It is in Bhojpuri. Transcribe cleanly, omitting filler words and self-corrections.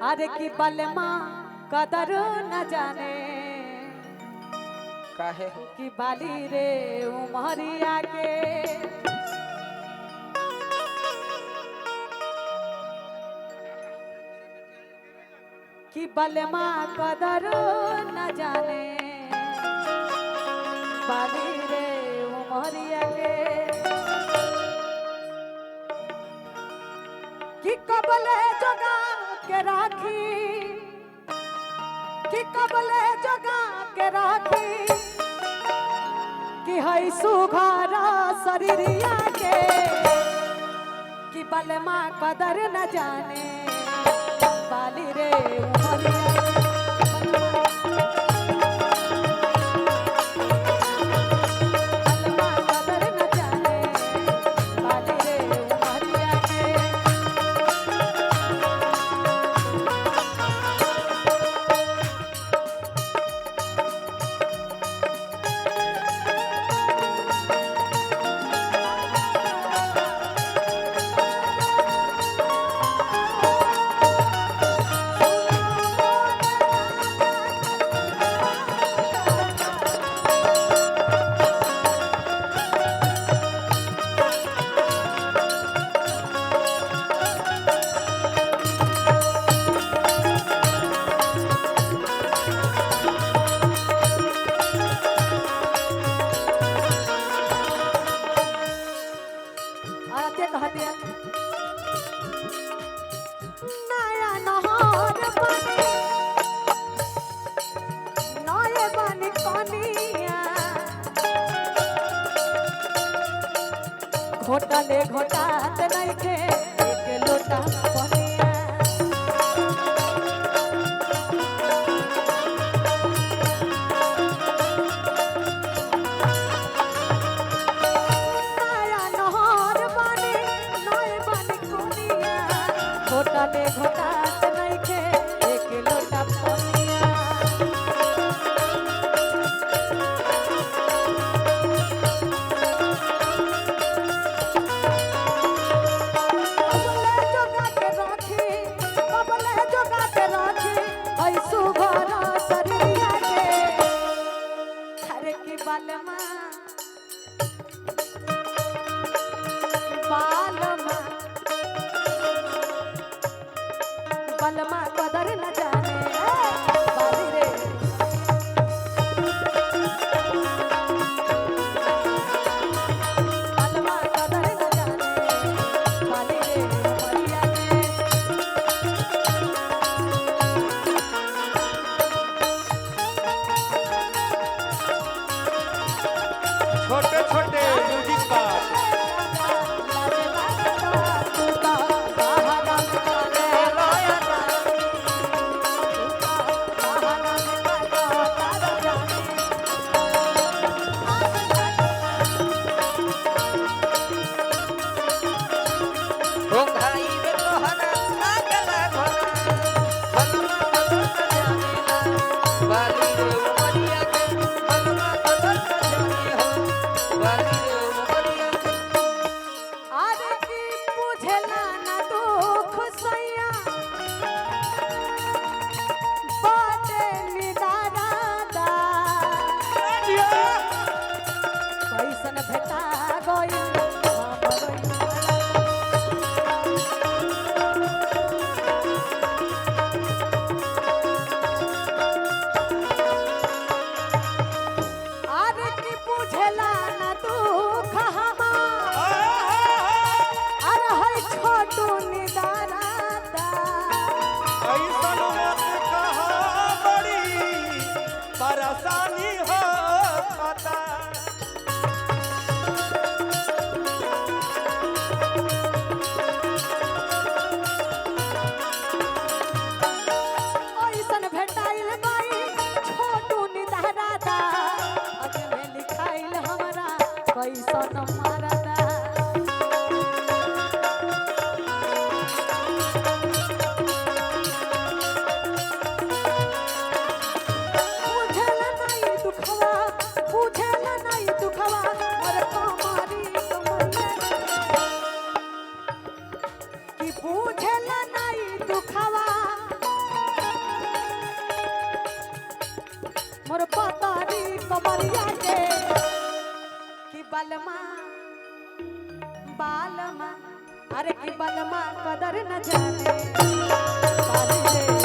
अरे की बलमा कदर न जाने काहे कि बाली रे उमरिया के कि बलमा कदर न जाने बाली रे उमरिया के कि कबले जगा के राखी कि कबले जगा के राखी कि हई सुघरा शरीरिया के कि बलमा कदर न जाने बाली रे उमरिया बलमा कदर न जाने बाली रे उमरिया के कहते हैं नया नहार बनी नए बनी कनिया घोटले घोटात नहीं के एक लोटा पनिया घोटाले घोटात नहीं के एक लोटा पनिया कबले जोगा के राखी कबले जोगा के राखी ऐ सुघरा शरीरिया के हरे की बालमा बलमा कदर न जाने बाली रे बलमा कदर न जाने बाली रे उमरिया के छोटे छोटे म्यूजिक का परेशानी हो पता ऐसन भेटाइल बाई छोटू निदारादा अगले लिखाइल हमरा कैसन मारदा कमरिया के कि बलमा बालमा अरे कि बलमा कदर न जाने बाले रे